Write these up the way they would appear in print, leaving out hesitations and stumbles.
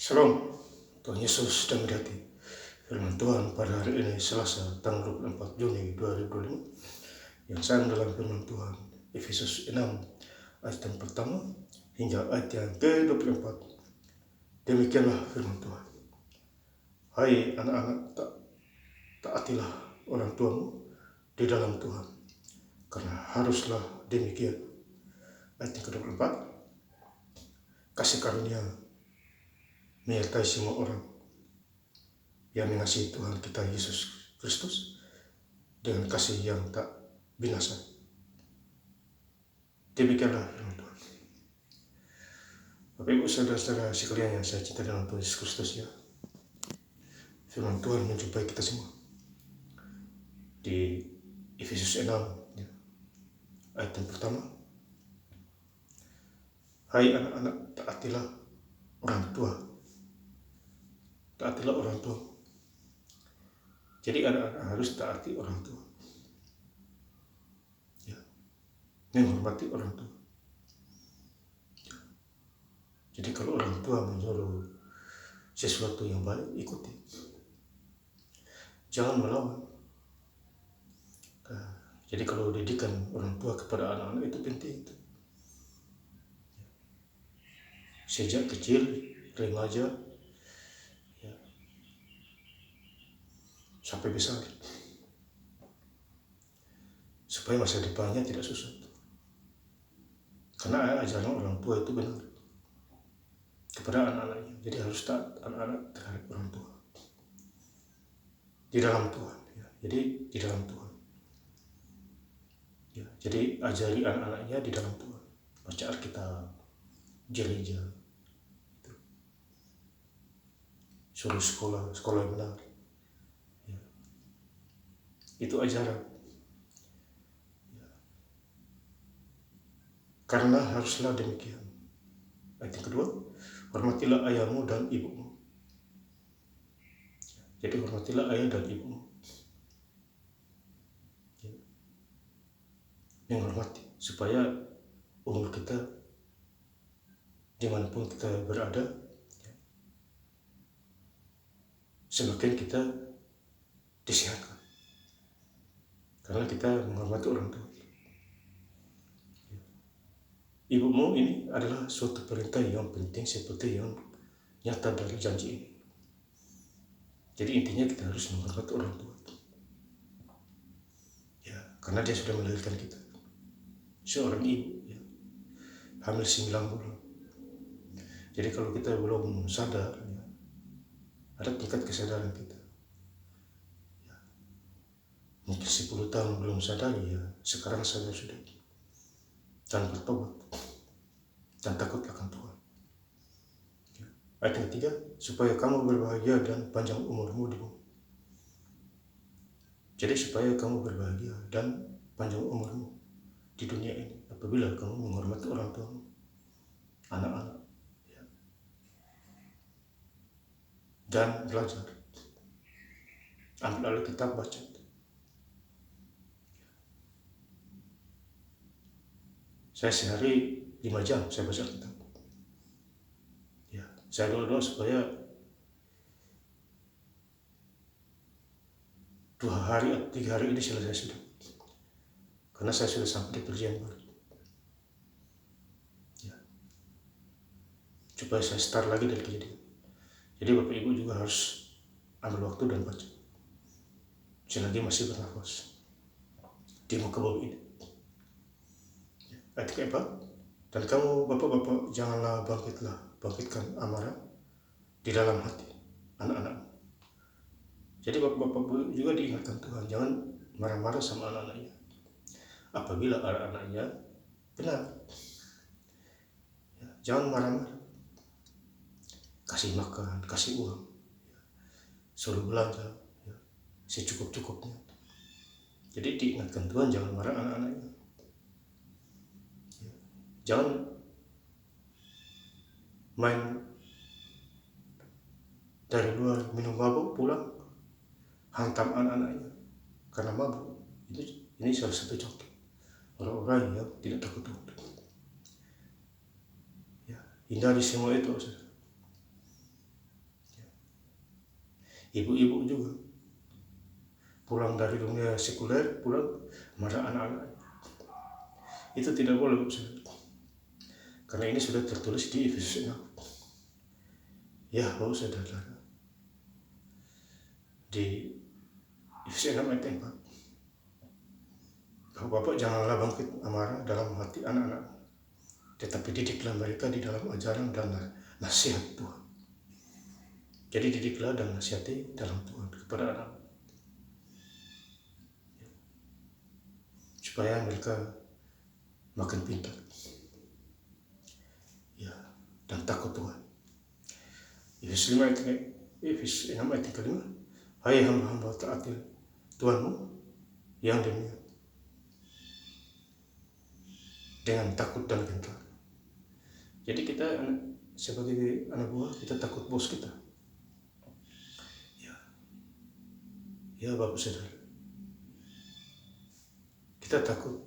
Shalom, Tuhan Yesus dan berkati. Firman Tuhan pada hari ini Selasa tanggal 24 Juni 2025 yang sayang dalam firman Tuhan Efesus 6 ayat yang pertama hingga ayat yang ke-24. Demikianlah firman Tuhan. Hai anak-anak, taatilah orang tuamu di dalam Tuhan, karena haruslah demikian. Ayat yang ke-24, kasih karunia menyertai semua orang yang mengasihi Tuhan kita Yesus Kristus dengan kasih yang tak binasa. Demikianlah firman Tuhan. Bapak Ibu saudara-saudara sekalian yang saya cinta dalam Tuhan Yesus Kristus, ya, firman Tuhan menjumpai kita semua di Efesus 6 ya, ayat yang pertama. Hai anak-anak, taatilah orang tua. Taatilah orang tua. Jadi anak-anak harus taati orang tua, ya, menghormati orang tua. Jadi kalau orang tua menyuruh sesuatu yang baik, ikuti. Jangan melawan. Jadi kalau didikan orang tua kepada anak-anak itu penting. Sejak kecil, remaja, ya, sampai besar, supaya masa depannya tidak susah. Karena ajaran orang tua itu benar kepada anak-anaknya. Jadi harus taat anak-anak terhadap orang tua di dalam Tuhan, ya. Jadi di dalam Tuhan, ya. Jadi ajari anak-anaknya di dalam Tuhan, baca Alkitab, gereja, suruh sekolah yang benar, ya. Itu ajaran, ya. Karena haruslah demikian. Ayat yang kedua, hormatilah ayahmu dan ibumu. Jadi hormatilah ayah dan ibumu, ya. Menghormati supaya umur kita dimanapun kita berada, ya, semakin kita disehatkan karena kita menghormati orang tua. Ibumu ini adalah suatu perintah yang penting seperti yang nyata dari janji ini. Jadi intinya kita harus menghormati orang tua, ya, karena dia sudah melahirkan kita. Seorang ibu, ya, hamil 9 bulan. Jadi kalau kita belum sadar, ya, ada tingkat kesadaran kita, ya, mungkin 10 tahun belum sadar, ya, sekarang sadar sudah dan bertobat dan takut akan Tuhan. Ayat yang ketiga, supaya kamu berbahagia dan panjang umurmu di bumi. Jadi supaya kamu berbahagia dan panjang umurmu di dunia ini apabila kamu menghormati orang tuamu, anak-anak, ya, dan belajar, ambil Alkitab, baca. Saya sehari 5 jam saya baca Alkitab. Saya doa supaya 2 hari atau 3 hari ini selesai sudah, karena saya sudah sampai di perjanjian baru, ya, supaya saya start lagi dari kejadian. Jadi Bapak Ibu juga harus ambil waktu dan baca selagi masih bernafas di muka bumi ini. Ayat keempat, dan kamu bapak-bapak janganlah bangkitkan amarah di dalam hati anak-anak. Jadi bapak-bapak juga diingatkan Tuhan, jangan marah-marah sama anak-anaknya apabila anak-anaknya benar, ya, jangan marah-marah. Kasih makan, kasih uang, ya, suruh belanja, ya, secukup-cukupnya. Jadi diingatkan Tuhan, jangan marah anak-anaknya, ya. Jangan main dari luar, minum mabuk, pulang hantam anak-anaknya karena mabuk. Ini salah satu contoh orang-orang yang tidak takut Tuhan, ya. Hindari semua itu, saudara. ibu-ibu juga pulang dari dunia sekuler, pulang marah anak-anak. Itu tidak boleh, karena ini sudah tertulis di Efesus 6. Ya, Bapak Saudara, di Efesus 6 ayat 4. Bapak janganlah bangkit amarah dalam hati anak-anak, tetapi didiklah mereka di dalam ajaran dan nasihat Tuhan. Jadi didiklah dan nasihati dalam Tuhan kepada anak, supaya mereka makin pintar, ya, dan takut Tuhan. Efesus 6 ayat 5. Hai hamba-hamba, taati Tuhanmu yang demikian dengan takut dan gentar. Jadi kita sebagai anak buah, kita takut bos kita. Ya Bapak Saudara, kita takut.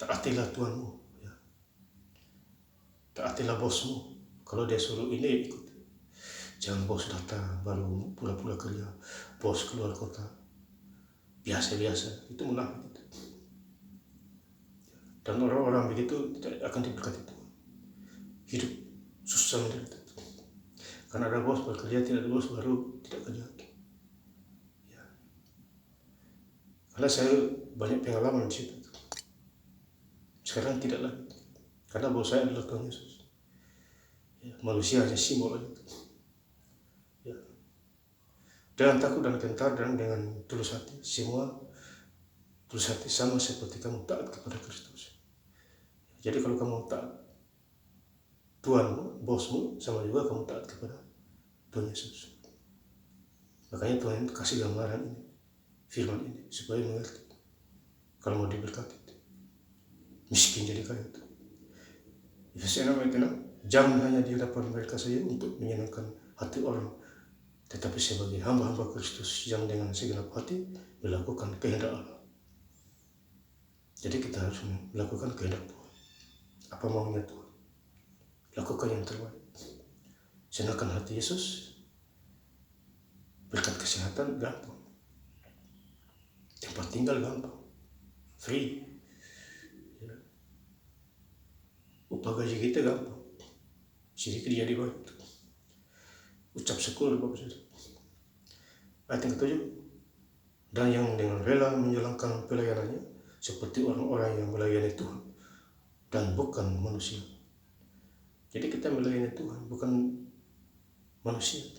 Taatilah Tuhanmu, ya. Taatilah bosmu. Kalau dia suruh ini, ikut. Jangan bos datang baru pura-pura kerja, bos keluar kota, biasa-biasa, itu munafik. Dan orang-orang begitu tidak akan diberkati Tuhan. Hidup susah menderita. Karena ada bos bekerja, tidak ada bos baru tidak kerja. Ya. Karena saya banyak pengalaman di situ. Sekarang tidak lagi. Karena bos saya adalah Tuhan Yesus. Ya, manusia hanya simbol aja. Ya. Dengan takut dan gentar dan dengan tulus hati, semua tulus hati sama seperti kamu taat kepada Kristus. Jadi kalau kamu taat Tuhanmu, bosmu, sama juga kamu taat kepada Tuhan Yesus. Makanya Tuhan kasih gambaran ini, firman ini, supaya mengerti. Kalau mau diberkati, miskin jadi kaya. Efesus 6 ayat 6, jangan hanya di hadapan mereka saja untuk menyenangkan hati orang, tetapi sebagai hamba-hamba Kristus yang dengan segenap hati melakukan kehendak Allah. Jadi kita harus melakukan kehendak Tuhan. Apa maunya Tuhan? Lakukan yang terbaik. Senangkan hati Yesus, berkat kesehatan gampang, tempat tinggal gampang, free, ya. Upah gaji kita gampang, sedikit jadi baik. Ucap syukur Bapak Saudara. Ayat yang ke-7, dan yang dengan rela menjalankan pelayanannya seperti orang-orang yang melayani Tuhan dan bukan manusia. Jadi kita melayani Tuhan, bukan manusia.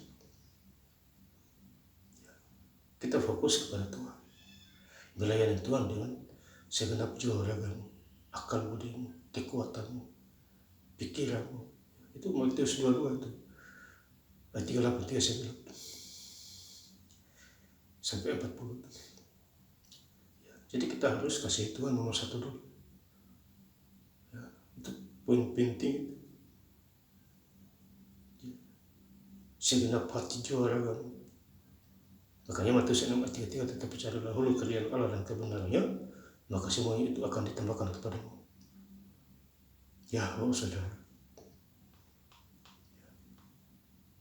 Kita fokus kepada Tuhan. Melayani Tuhan dengan segenap jiwa ragamu, akal budimu, kekuatanmu, pikiranmu. Itu Matius 22 itu. Ayat 38 sampai 40. Jadi kita harus kasih Tuhan nomor 1 dulu. Ya, itu poin penting. Segenap hati jiwa ragamu. Makanya Matius 6 ayat 33, tetapi cari dahulu kerajaan Allah dan kebenarannya, maka semuanya itu akan ditambahkan kepadamu. Ya, Bapak Saudara.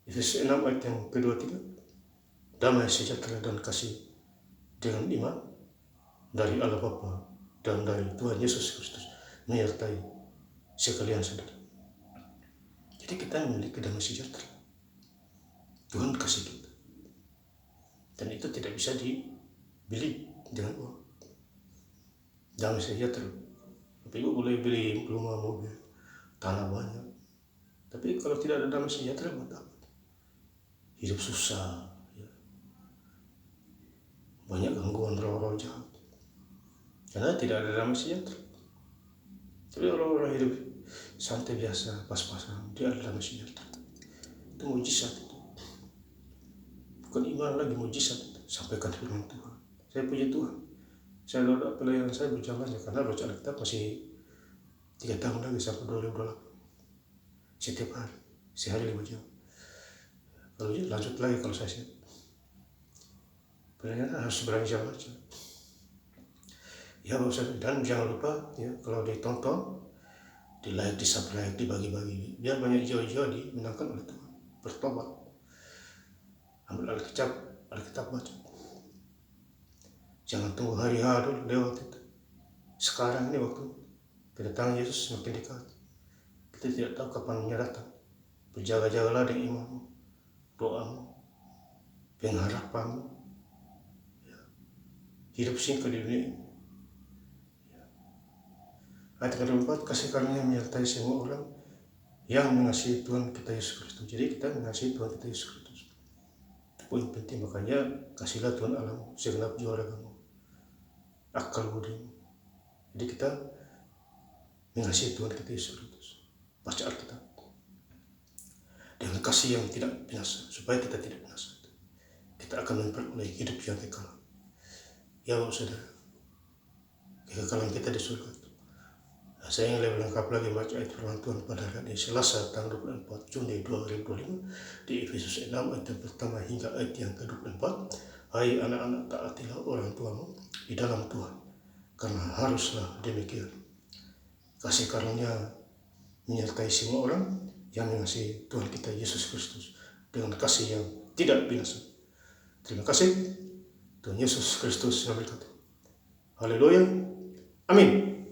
Efesus 6 ayat yang ke-23, damai sejahtera dan kasih dengan iman dari Allah Bapa dan dari Tuhan Yesus Kristus menyertai sekalian saudara. Jadi kita memiliki damai sejahtera. Tuhan kasih kita. Dan itu tidak bisa dibeli dengan uang. Damai sejahtera. Tapi ibu boleh beli rumah, mobil, tanah banyak. Tapi kalau tidak ada damai sejahtera, buat apa? Hidup susah, ya. Banyak gangguan roh-roh jahat. Karena tidak ada damai sejahtera. Tapi orang-orang hidup santai biasa, pas-pasan, dia ada damai sejahtera. Itu mujizat itu. Bukan iman lagi, mujizat itu. Sampaikan firman Tuhan. Saya puji Tuhan. Saya doa pelayanan saya berjalan ya, karena baca Alkitab masih 3 tahun lagi sampai 2028. Setiap hari, sehari 5 jam. Kalau lanjut lagi kalau saya siap. Pelayanan harus berani jalan aja. Ya Bapak, dan jangan lupa ya, kalau ditonton, di like, di subscribe, dibagi-bagi, biar banyak jiwa-jiwa dimenangkan oleh Tuhan, bertobat. ambil Alkitab baca. Jangan tunggu hari dulu lewat itu. Sekarang ini waktu kedatangan Yesus semakin dekat. Kita tidak tahu kapan dia datang. Berjaga-jagalah dengan imanmu, doamu, pengharapanmu. Hidup singkat di dunia ini. Ayat ke-4, kasih karunia menyertai semua orang yang mengasihi Tuhan kita Yesus Kristus. Jadi kita mengasihi Tuhan kita Yesus Kristus. Itu poin penting, makanya kasihlah Tuhan Allahmu segenap jiwa ragamu, akal budimu. Jadi kita mengasihi Tuhan kita Yesus Kristus. Baca Alkitab dengan kasih yang tidak binasa, supaya kita tidak binasa. Kita akan memperoleh hidup yang kekal. Ya saudara, kekekalan kita di surga. Saya ingin lebih lengkap lagi baca ayat firman Tuhan pada hari ini, Selasa tanggal 24 Juni 2025 di Efesus 6 ayat yang pertama hingga ayat yang ke-24. Hai anak-anak, taatilah orang tuamu di dalam Tuhan, karena haruslah demikian. Kasih karunia menyertai semua orang yang mengasihi Tuhan kita Yesus Kristus dengan kasih yang tidak binasa. Terima kasih. Tuhan Yesus Kristus memberkati. Haleluya. Amin.